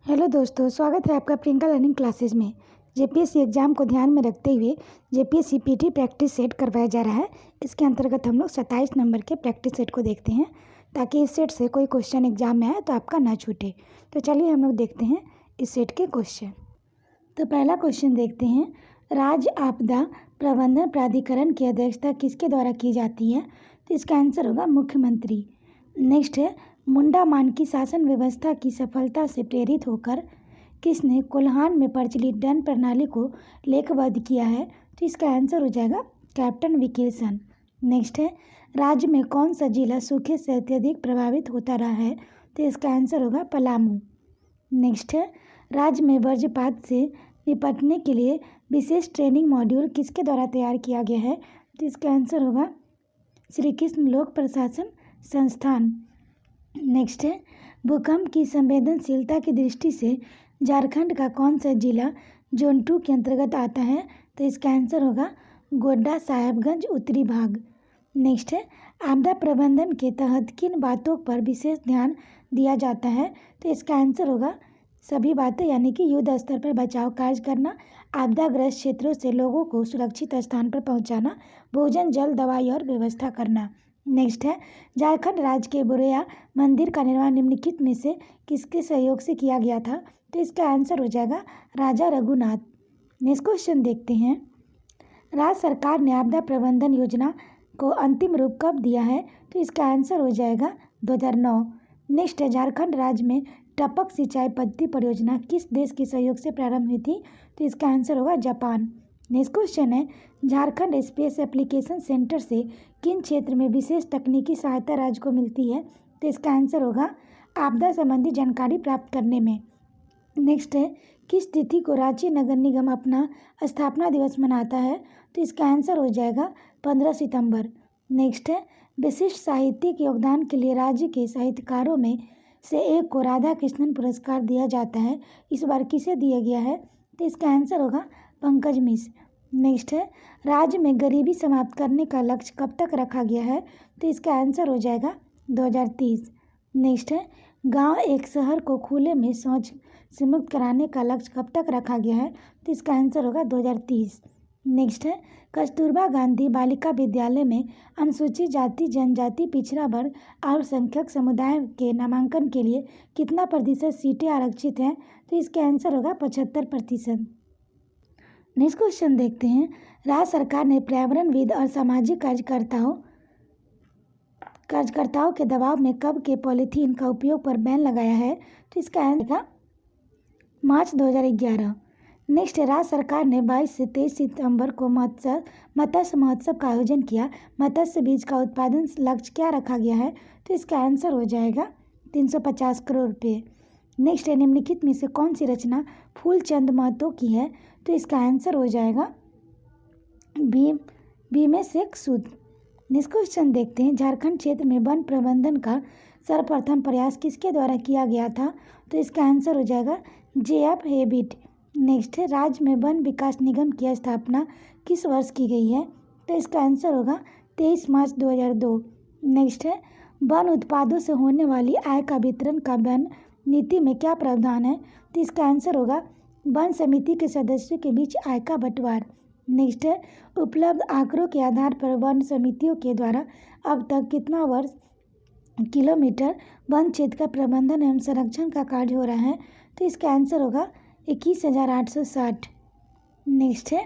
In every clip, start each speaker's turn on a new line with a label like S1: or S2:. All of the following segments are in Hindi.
S1: हेलो दोस्तों, स्वागत है आपका प्रियंका लर्निंग क्लासेस में। जेपीएससी एग्जाम को ध्यान में रखते हुए जेपीएससी पीटी प्रैक्टिस सेट करवाया जा रहा है। इसके अंतर्गत हम लोग 27 नंबर के प्रैक्टिस सेट को देखते हैं, ताकि इस सेट से कोई क्वेश्चन एग्जाम में आए तो आपका ना छूटे। तो चलिए हम लोग देखते हैं इस सेट के क्वेश्चन। तो पहला क्वेश्चन देखते हैं, राज्य आपदा प्रबंधन प्राधिकरण की अध्यक्षता किसके द्वारा की जाती है? तो इसका आंसर होगा मुख्यमंत्री। नेक्स्ट है, मुंडा मानकी शासन व्यवस्था की सफलता से प्रेरित होकर किसने कोल्हान में प्रचलित दंड प्रणाली को लेखबद्ध किया है? तो इसका आंसर हो जाएगा कैप्टन विल्सन। नेक्स्ट है, राज्य में कौन सा जिला सूखे से अत्यधिक प्रभावित होता रहा है? तो इसका आंसर होगा पलामू। नेक्स्ट है, राज्य में वज्रपात से निपटने के लिए विशेष ट्रेनिंग मॉड्यूल किसके द्वारा तैयार किया गया है? तो इसका आंसर होगा श्री कृष्ण लोक प्रशासन संस्थान। नेक्स्ट है, भूकंप की संवेदनशीलता की दृष्टि से झारखंड का कौन सा जिला जोन 2 के अंतर्गत आता है? तो इसका आंसर होगा गोड्डा साहेबगंज उत्तरी भाग। नेक्स्ट है, आपदा प्रबंधन के तहत किन बातों पर विशेष ध्यान दिया जाता है? तो इसका आंसर होगा सभी बातें, यानी कि युद्ध स्तर पर बचाव कार्य करना, आपदाग्रस्त क्षेत्रों से लोगों को सुरक्षित स्थान पर पहुंचाना, भोजन जल दवाई और व्यवस्था करना। नेक्स्ट है, झारखंड राज्य के बुरेया मंदिर का निर्माण निम्नलिखित में से किसके सहयोग से किया गया था? तो इसका आंसर हो जाएगा राजा रघुनाथ। नेक्स्ट क्वेश्चन देखते हैं, राज्य सरकार ने आपदा प्रबंधन योजना को अंतिम रूप कब दिया है? तो इसका आंसर हो जाएगा 2009। नेक्स्ट है, झारखंड राज्य में टपक सिंचाई पद्धति परियोजना किस देश के सहयोग से प्रारंभ हुई थी? तो इसका आंसर होगा जापान। नेक्स्ट क्वेश्चन है, झारखंड स्पेस एप्लीकेशन सेंटर से किन क्षेत्र में विशेष तकनीकी सहायता राज्य को मिलती है? तो इसका आंसर होगा आपदा संबंधी जानकारी प्राप्त करने में। नेक्स्ट है, किस तिथि को रांची नगर निगम अपना स्थापना दिवस मनाता है? तो इसका आंसर हो जाएगा 15 सितंबर। नेक्स्ट है, विशिष्ट साहित्यिक योगदान के लिए राज्य के साहित्यकारों में से एक को राधा कृष्णन पुरस्कार दिया जाता है, इस बार किसे दिया गया है? तो इसका आंसर होगा पंकज मिश्र। नेक्स्ट है, राज्य में गरीबी समाप्त करने का लक्ष्य कब तक रखा गया है? तो इसका आंसर हो जाएगा 2030। नेक्स्ट है, गांव एक शहर को खुले में शौच से मुक्त कराने का लक्ष्य कब तक रखा गया है? तो इसका आंसर होगा 2030। नेक्स्ट है, कस्तूरबा गांधी बालिका विद्यालय में अनुसूचित जाति जनजाति पिछड़ा वर्ग अल्पसंख्यक समुदाय के नामांकन के लिए कितना प्रतिशत सीटें आरक्षित हैं? तो इसका आंसर होगा 75%। नेक्स्ट क्वेश्चन देखते हैं, राज्य सरकार ने पर्यावरणविद और सामाजिक कार्यकर्ताओं के दबाव में कब के पॉलीथीन का उपयोग पर बैन लगाया है? तो इसका आंसर मार्च 2011। नेक्स्ट है, राज्य सरकार ने 22 से 23 सितंबर को मत्स्य महोत्सव का आयोजन किया। मत्स्य बीज का उत्पादन लक्ष्य क्या रखा गया है? तो इसका आंसर हो जाएगा 350 करोड़ रुपये। नेक्स्ट है, निम्नलिखित में से कौन सी रचना फूलचंद महतो की है? तो इसका आंसर हो जाएगा भीमेसेक सूद। नेक्स्ट क्वेश्चन देखते हैं, झारखंड क्षेत्र में वन प्रबंधन का सर्वप्रथम प्रयास किसके द्वारा किया गया था? तो इसका आंसर हो जाएगा JF हेबिट। नेक्स्ट है, राज्य में वन विकास निगम की स्थापना किस वर्ष की गई है? तो इसका आंसर होगा 23 मार्च 2002। नेक्स्ट है, वन उत्पादों से होने वाली आय का वितरण का वन नीति में क्या प्रावधान है? तो इसका आंसर होगा वन समिति के सदस्यों के बीच आय का बंटवारा। नेक्स्ट है, उपलब्ध आंकड़ों के आधार पर वन समितियों के द्वारा अब तक कितना वर्ष किलोमीटर वन क्षेत्र का प्रबंधन एवं संरक्षण का कार्य हो रहा है? तो इसका आंसर होगा 21,860। नेक्स्ट है,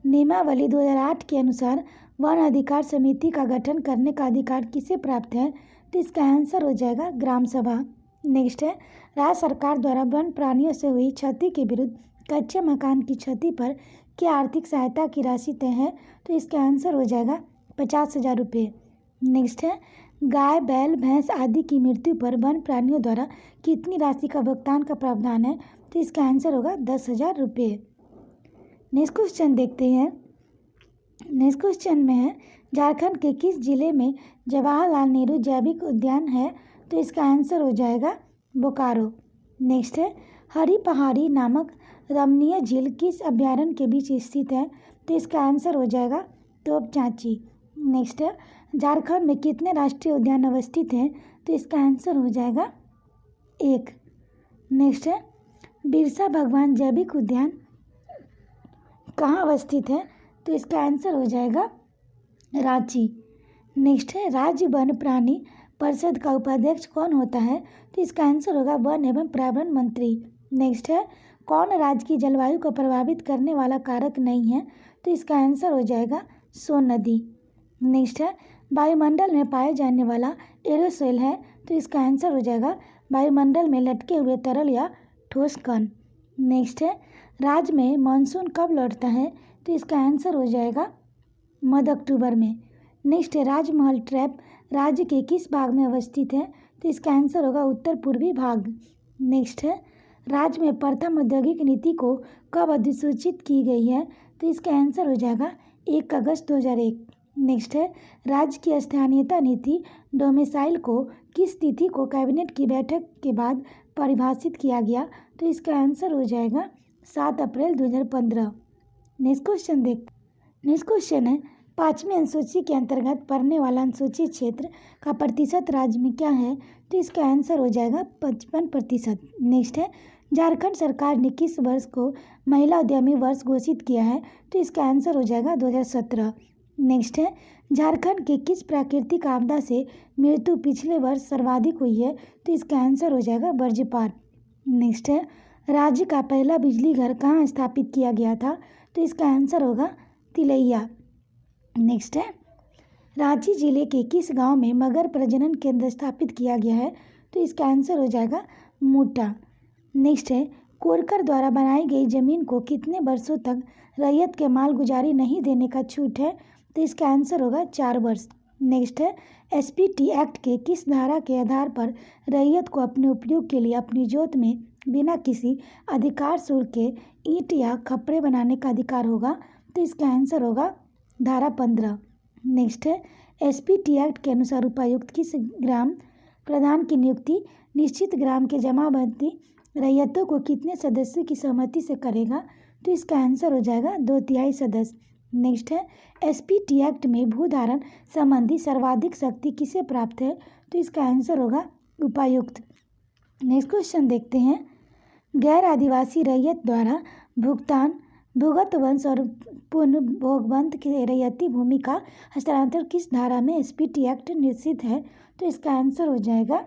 S1: नियमावली 2008 के अनुसार वन अधिकार समिति का गठन करने का अधिकार किसे प्राप्त है? तो इसका आंसर हो जाएगा ग्राम सभा। नेक्स्ट है, राज्य सरकार द्वारा वन प्राणियों से हुई क्षति के विरुद्ध कच्चे मकान की क्षति पर क्या आर्थिक सहायता की राशि तय है? तो इसका आंसर हो जाएगा 50,000 रुपये। नेक्स्ट है, गाय बैल भैंस आदि की मृत्यु पर वन प्राणियों द्वारा कितनी राशि का भुगतान का प्रावधान है? तो इसका आंसर होगा 10,000 रुपये। नेक्स्ट क्वेश्चन देखते हैं, नेक्स्ट क्वेश्चन में है, झारखंड के किस जिले में जवाहरलाल नेहरू जैविक उद्यान है? तो इसका आंसर हो जाएगा बोकारो। नेक्स्ट है, हरी पहाड़ी नामक रमणीय झील किस अभ्यारण्य के बीच स्थित है? तो इसका आंसर हो जाएगा तोपचांची। नेक्स्ट है, झारखंड में कितने राष्ट्रीय उद्यान अवस्थित हैं? तो इसका आंसर हो जाएगा 1। नेक्स्ट है बिरसा भगवान जैविक उद्यान कहाँ अवस्थित है? तो इसका आंसर हो जाएगा रांची। नेक्स्ट है राज्य वन प्राणी परिषद का उपाध्यक्ष कौन होता है? तो इसका आंसर होगा वन एवं पर्यावरण मंत्री। नेक्स्ट है कौन राज्य की जलवायु को प्रभावित करने वाला कारक नहीं है? तो इसका आंसर हो जाएगा सोन नदी। नेक्स्ट है वायुमंडल में पाए जाने वाला एरोसोल है? तो इसका आंसर हो जाएगा वायुमंडल में लटके हुए तरल या ठोस कण। नेक्स्ट है राज्य में मानसून कब लौटता है? तो इसका आंसर हो जाएगा मध्य अक्टूबर में। नेक्स्ट है राजमहल ट्रैप राज्य के किस भाग में अवस्थित है? तो इसका आंसर होगा उत्तर पूर्वी भाग। नेक्स्ट है राज्य में प्रथम औद्योगिक नीति को कब अधिसूचित की गई है? तो इसका आंसर हो जाएगा 1 अगस्त 2001। नेक्स्ट है राज्य की स्थानीयता नीति डोमिसाइल को किस तिथि को कैबिनेट की बैठक के बाद परिभाषित किया गया? तो इसका आंसर हो जाएगा 7 अप्रैल 2015। नेक्स्ट क्वेश्चन है 5वीं अनुसूची के अंतर्गत पड़ने वाला अनुसूचित क्षेत्र का प्रतिशत राज्य में क्या है? तो इसका आंसर हो जाएगा 55%। नेक्स्ट है झारखंड सरकार ने किस वर्ष को महिला उद्यमी वर्ष घोषित किया है? तो इसका आंसर हो जाएगा 2017। नेक्स्ट है झारखंड के किस प्राकृतिक आपदा से मृत्यु पिछले वर्ष सर्वाधिक हुई है? तो इसका आंसर हो जाएगा वज्रपात। नेक्स्ट है राज्य का पहला बिजली घर कहाँ स्थापित किया गया था? तो इसका आंसर होगा तिलैया। नेक्स्ट है रांची जिले के किस गांव में मगर प्रजनन केंद्र स्थापित किया गया है? तो इसका आंसर हो जाएगा मूटा। नेक्स्ट है कोरकर द्वारा बनाई गई जमीन को कितने वर्षों तक रैयत के मालगुजारी नहीं देने का छूट है? तो इसका आंसर होगा 4 वर्ष। नेक्स्ट है एसपीटी एक्ट के किस धारा के आधार पर रैयत को अपने उपयोग के लिए अपनी जोत में बिना किसी अधिकार शुल्क के ईंट या खपड़े बनाने का अधिकार होगा? तो इसका आंसर होगा धारा 15। नेक्स्ट है एसपीटी एक्ट के अनुसार उपायुक्त किस ग्राम प्रधान की नियुक्ति निश्चित ग्राम के जमाबंदी रैयतों को कितने सदस्यों की सहमति से करेगा? तो इसका आंसर हो जाएगा 2/3 सदस्य। नेक्स्ट है एसपीटी एक्ट में भूधारण संबंधी सर्वाधिक शक्ति किसे प्राप्त है? तो इसका आंसर होगा उपायुक्त। नेक्स्ट क्वेश्चन देखते हैं गैर आदिवासी रैयत द्वारा भुगतान भूगत वंश और पुनः भोगबंद की रैयती भूमि का हस्तांतरण किस धारा में एसपीटी एक्ट निश्चित है? तो इसका आंसर हो जाएगा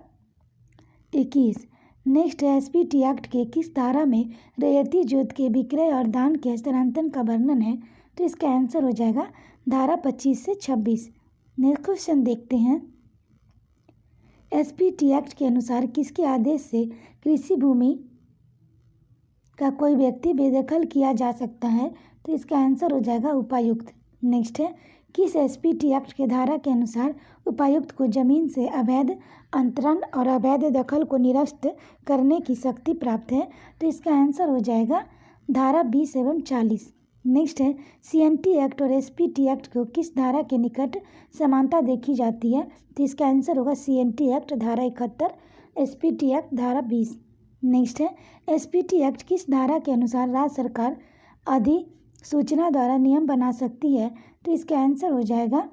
S1: 21। नेक्स्ट है एसपीटी एक्ट के किस धारा में रैयती जोत के विक्रय और दान के हस्तांतरण का वर्णन है? तो इसका आंसर हो जाएगा धारा 25 से 26। नेक्स्ट क्वेश्चन देखते हैं एसपीटी एक्ट के अनुसार किसके आदेश से कृषि भूमि का कोई व्यक्ति बेदखल किया जा सकता है? तो इसका आंसर हो जाएगा उपायुक्त। नेक्स्ट है किस एसपीटी एक्ट के धारा के अनुसार उपायुक्त को जमीन से अवैध अंतरण और अवैध दखल को निरस्त करने की शक्ति प्राप्त है? तो इसका आंसर हो जाएगा धारा 20 एवं 40। नेक्स्ट है सीएनटी एक्ट और एसपीटी एक्ट को किस धारा के निकट समानता देखी जाती है? तो इसका आंसर होगा सीएनटी एक्ट धारा 71, एसपीटी एक्ट धारा 20। नेक्स्ट है एसपीटी एक्ट किस धारा के अनुसार राज्य सरकार अधिसूचना द्वारा नियम बना सकती है? तो इसका आंसर हो जाएगा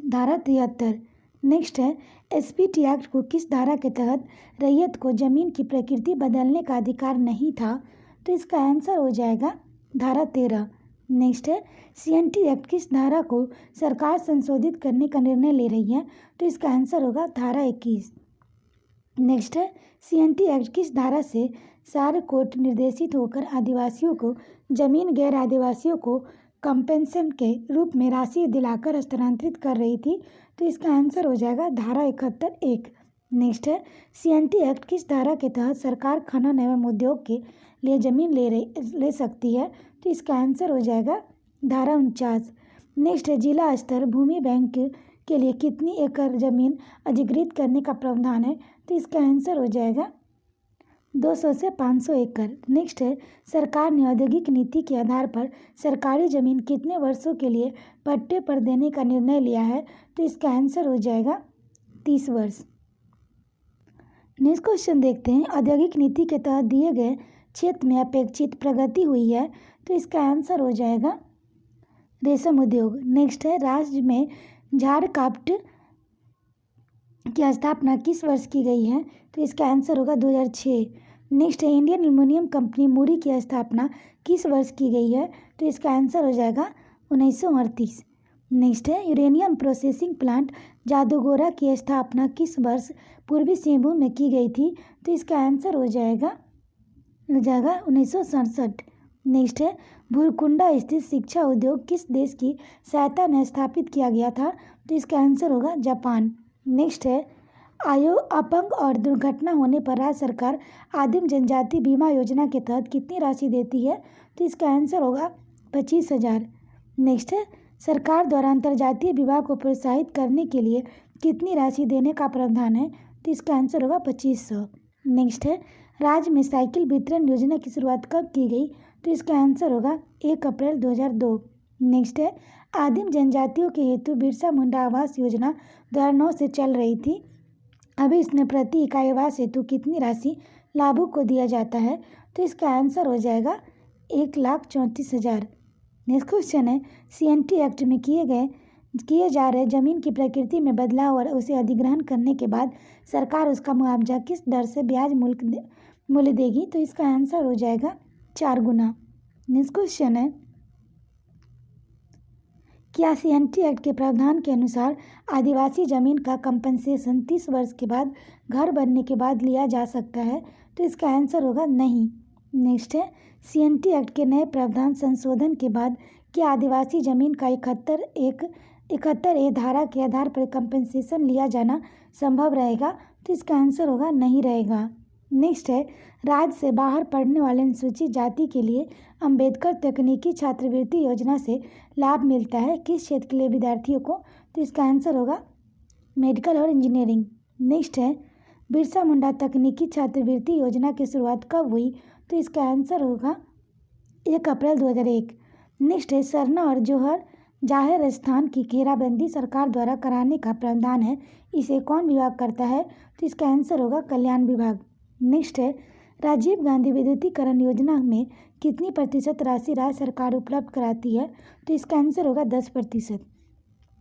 S1: धारा 73। नेक्स्ट है एसपीटी एक्ट को किस धारा के तहत रैयत को जमीन की प्रकृति बदलने का अधिकार नहीं था? तो इसका आंसर हो जाएगा धारा 13। नेक्स्ट है सीएनटी एक्ट किस धारा को सरकार संशोधित करने का निर्णय ले रही है? तो इसका आंसर होगा धारा 21। नेक्स्ट है सीएनटी एक्ट किस धारा से सार कोर्ट निर्देशित होकर आदिवासियों को जमीन गैर आदिवासियों को कंपेंसेशन के रूप में राशि दिलाकर हस्तांतरित कर रही थी? तो इसका आंसर हो जाएगा धारा 71(1). नेक्स्ट है सीएनटी एक्ट किस धारा के तहत सरकार खनन एवं उद्योग के लिए जमीन ले सकती है? तो इसका आंसर हो जाएगा धारा 49। नेक्स्ट है जिला स्तर भूमि बैंक के लिए कितनी एकड़ जमीन अधिग्रहित करने का प्रावधान है? तो इसका आंसर हो जाएगा 200 से 500 एकड़। नेक्स्ट है सरकार ने औद्योगिक नीति के आधार पर सरकारी जमीन कितने वर्षों के लिए पट्टे पर देने का निर्णय लिया है? तो इसका आंसर हो जाएगा 30 वर्ष। नेक्स्ट क्वेश्चन देखते हैं औद्योगिक नीति के तहत दिए गए क्षेत्र में अपेक्षित प्रगति हुई है? तो इसका आंसर हो जाएगा रेशम उद्योग। नेक्स्ट है राज्य में झारकाफ्ट की स्थापना किस वर्ष की गई है? तो इसका आंसर होगा 2006। नेक्स्ट है इंडियन एल्युमिनियम कंपनी मुरी की स्थापना किस वर्ष की गई है? तो इसका आंसर हो जाएगा 1938। नेक्स्ट है यूरेनियम प्रोसेसिंग प्लांट जादूगोरा की स्थापना किस वर्ष पूर्वी सिंहभूम में की गई थी? तो इसका आंसर हो जाएगा 1967। नेक्स्ट है भूरकुंडा स्थित शिक्षा उद्योग किस देश की सहायता में स्थापित किया गया था? तो इसका आंसर होगा जापान। नेक्स्ट है अपंग और दुर्घटना होने पर राज्य सरकार आदिम जनजाति बीमा योजना के तहत कितनी राशि देती है? तो इसका आंसर होगा 25,000। नेक्स्ट है सरकार द्वारा अंतर्जातीय विवाह को प्रोत्साहित करने के लिए कितनी राशि देने का प्रावधान है? तो इसका आंसर होगा 2500। नेक्स्ट है राज्य में साइकिल वितरण योजना की शुरुआत कब की गई? तो इसका आंसर होगा 1 अप्रैल 2002। नेक्स्ट है आदिम जनजातियों के हेतु बिरसा मुंडा आवास योजना 2009 से चल रही थी। अभी इसमें प्रति इकाई आवास हेतु कितनी राशि लाभुक को दिया जाता है? तो इसका आंसर हो जाएगा 1,34,000। नेक्स्ट क्वेश्चन है CNT एक्ट में किए जा रहे जमीन की प्रकृति में बदलाव और उसे अधिग्रहण करने के बाद सरकार उसका मुआवजा किस दर से ब्याज मूल्य देगी? तो इसका आंसर हो जाएगा 4 गुना। नेक्स्ट क्वेश्चन है क्या CNT एक्ट के प्रावधान के अनुसार आदिवासी जमीन का कंपनसेशन 30 वर्ष के बाद घर बनने के बाद लिया जा सकता है? तो इसका आंसर होगा नहीं। नेक्स्ट है CNT एक्ट के नए प्रावधान संशोधन के बाद क्या आदिवासी जमीन का 71A धारा के आधार पर कंपनसेशन लिया जाना संभव रहेगा? तो इसका आंसर होगा नहीं रहेगा। नेक्स्ट है राज्य से बाहर पढ़ने वाले अनुसूचित जाति के लिए अंबेडकर तकनीकी छात्रवृत्ति योजना से लाभ मिलता है किस क्षेत्र के लिए विद्यार्थियों को? तो इसका आंसर होगा मेडिकल और इंजीनियरिंग। नेक्स्ट है बिरसा मुंडा तकनीकी छात्रवृत्ति योजना की शुरुआत कब हुई? तो इसका आंसर होगा 1 अप्रैल 2001। नेक्स्ट है सरना और जोहर जाहिर स्थान की घेराबंदी सरकार द्वारा कराने का प्रावधान है, इसे कौन विभाग करता है? तो इसका आंसर होगा कल्याण विभाग। नेक्स्ट है राजीव गांधी विद्युतीकरण योजना में कितनी प्रतिशत राशि राज्य सरकार उपलब्ध कराती है? तो इसका आंसर होगा 10%।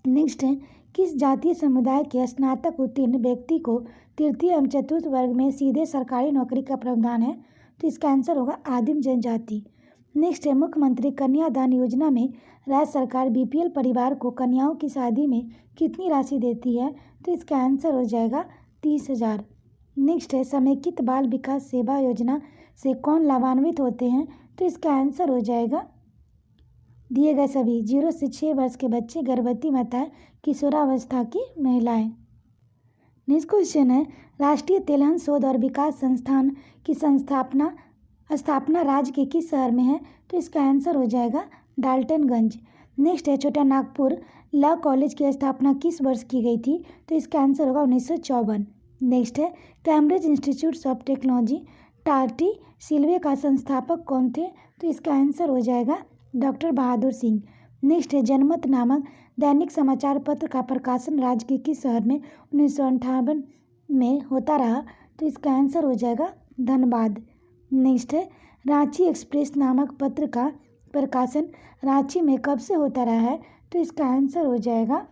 S1: नेक्स्ट है किस जातीय समुदाय के स्नातक उत्तीर्ण व्यक्ति को तृतीय एवं चतुर्थ वर्ग में सीधे सरकारी नौकरी का प्रावधान है? तो इसका आंसर होगा आदिम जनजाति। नेक्स्ट है मुख्यमंत्री कन्यादान योजना में राज्य सरकार BPL परिवार को कन्याओं की शादी में कितनी राशि देती है? तो इसका आंसर हो जाएगा 30,000। नेक्स्ट है समेकित बाल विकास सेवा योजना से कौन लाभान्वित होते हैं? तो इसका आंसर हो जाएगा दिए गए सभी 0 से 6 वर्ष के बच्चे, गर्भवती माताएं, किशोरावस्था की महिलाएं। नेक्स्ट क्वेश्चन है राष्ट्रीय तिलहन शोध और विकास संस्थान की स्थापना राज्य के किस शहर में है? तो इसका आंसर हो जाएगा डाल्टनगंज। नेक्स्ट है छोटा नागपुर लॉ कॉलेज की स्थापना किस वर्ष की गई थी? तो इसका आंसर होगा 1954। नेक्स्ट है कैम्ब्रिज इंस्टीट्यूट ऑफ टेक्नोलॉजी टार्टी सिल्वे का संस्थापक कौन थे? तो इसका आंसर हो जाएगा डॉक्टर बहादुर सिंह। नेक्स्ट है जनमत नामक दैनिक समाचार पत्र का प्रकाशन राज्य के किस शहर में 1958 में होता रहा? तो इसका आंसर हो जाएगा धनबाद। नेक्स्ट है रांची एक्सप्रेस नामक पत्र का प्रकाशन रांची में कब से होता रहा है? तो इसका आंसर हो जाएगा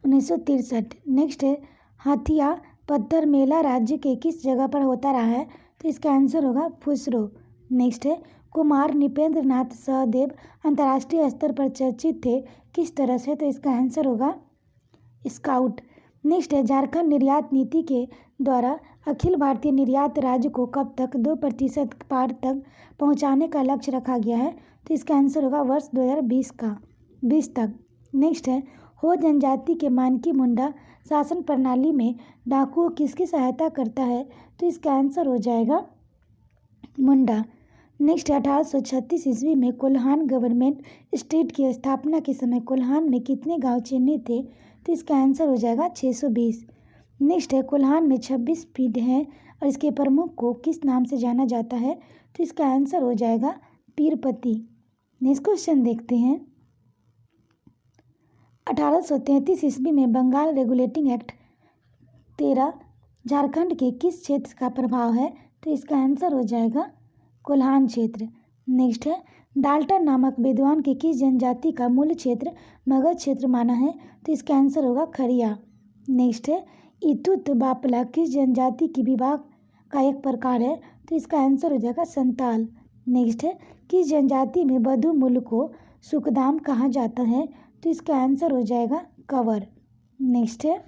S1: 1963। नेक्स्ट है हथिया पत्थर मेला राज्य के किस जगह पर होता रहा है? तो इसका आंसर होगा फुसरो। नेक्स्ट है कुमार निपेंद्र नाथ सहदेव अंतर्राष्ट्रीय स्तर पर चर्चित थे किस तरह से? तो इसका आंसर होगा स्काउट। नेक्स्ट है झारखंड निर्यात नीति के द्वारा अखिल भारतीय निर्यात राज्य को कब तक 2% पार तक पहुंचाने का लक्ष्य रखा गया है? तो इसका आंसर होगा वर्ष 2020 तक। नेक्स्ट है हो जनजाति के मानकी मुंडा शासन प्रणाली में डाकुओं किसकी सहायता करता है? तो इसका आंसर हो जाएगा मुंडा। नेक्स्ट 1836 ईस्वी में कोल्हान गवर्नमेंट स्टेट की स्थापना के समय कोल्हान में कितने गांव चिन्हित थे? तो इसका आंसर हो जाएगा 620। नेक्स्ट है कोल्हान में 26 पीठ हैं और इसके प्रमुख को किस नाम से जाना जाता है? तो इसका आंसर हो जाएगा पीरपति। नेक्स्ट क्वेश्चन देखते हैं 1833 ईस्वी में बंगाल रेगुलेटिंग एक्ट 13 झारखंड के किस क्षेत्र का प्रभाव है? तो इसका आंसर हो जाएगा कोल्हान क्षेत्र। नेक्स्ट है डाल्टन नामक विद्वान के किस जनजाति का मूल क्षेत्र मगध क्षेत्र माना है? तो इसका आंसर होगा खरिया। नेक्स्ट है इतुत बापला किस जनजाति की का एक प्रकार है, तो इसका आंसर हो जाएगा संताल। नेक्स्ट है, किस जनजाति में बधु मूल को सुखदाम कहा जाता है, तो इसका आंसर हो जाएगा कंवर। नेक्स्ट है,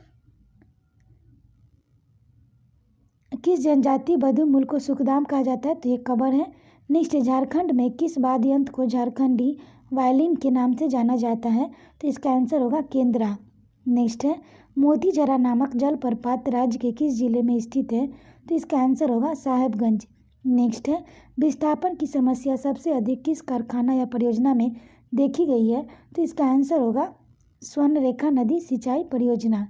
S1: किस जनजाति बधु मूल को सुखदाम कहा जाता है, तो ये कंवर है। नेक्स्ट है, झारखंड में किस वाद्य यंत्र को झारखंडी वायलिन के नाम से जाना जाता है, तो इसका आंसर होगा केंद्रा। नेक्स्ट है, मोतीजरा नामक जलप्रपात राज्य के किस जिले में स्थित है, तो इसका आंसर होगा साहेबगंज। नेक्स्ट है, विस्थापन की समस्या सबसे अधिक किस कारखाना या परियोजना में देखी गई है, तो इसका आंसर होगा स्वर्णरेखा नदी सिंचाई परियोजना।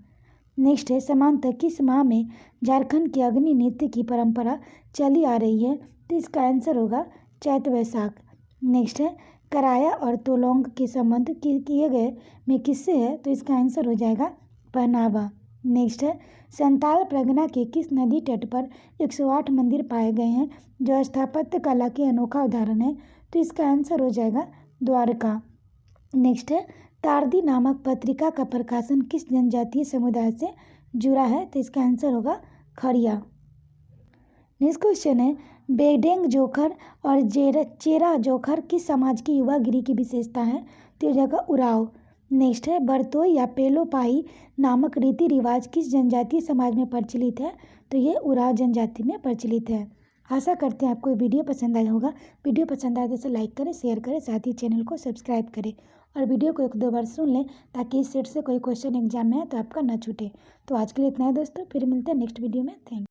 S1: नेक्स्ट है, समांतर किस माह में झारखंड की अग्नि नृत्य की परंपरा चली आ रही है, तो इसका आंसर होगा चैत वैशाख। नेक्स्ट है, कराया और तोलोंग के संबंध किए गए में किससे है, तो इसका आंसर हो जाएगा पहनावा। नेक्स्ट है, संताल परगना के किस नदी तट पर 108 मंदिर पाए गए हैं जो स्थापत्य कला के अनोखा उदाहरण है, तो इसका आंसर हो जाएगा द्वारका। नेक्स्ट है, तारदी नामक पत्रिका का प्रकाशन किस जनजातीय समुदाय से जुड़ा है, तो इसका आंसर होगा खड़िया। नेक्स्ट क्वेश्चन है, बेडेंग जोखर और चेरा जोखर किस समाज की युवागिरी की विशेषता है, तो यह जगह उराव। नेक्स्ट है, बरतोई या पेलोपाई नामक रीति रिवाज किस जनजातीय समाज में प्रचलित है, तो ये उराव जनजाति में प्रचलित है। आशा करते हैं आपको वीडियो पसंद आया होगा। वीडियो पसंद आए तो इसे लाइक करें, शेयर करें, साथ ही चैनल को सब्सक्राइब करें और वीडियो को 1-2 बार सुन लें ताकि इस सेट से कोई क्वेश्चन एग्जाम में आए तो आपका ना छूटे। तो आज के लिए इतना है दोस्तों, फिर मिलते हैं नेक्स्ट वीडियो में। Thank you.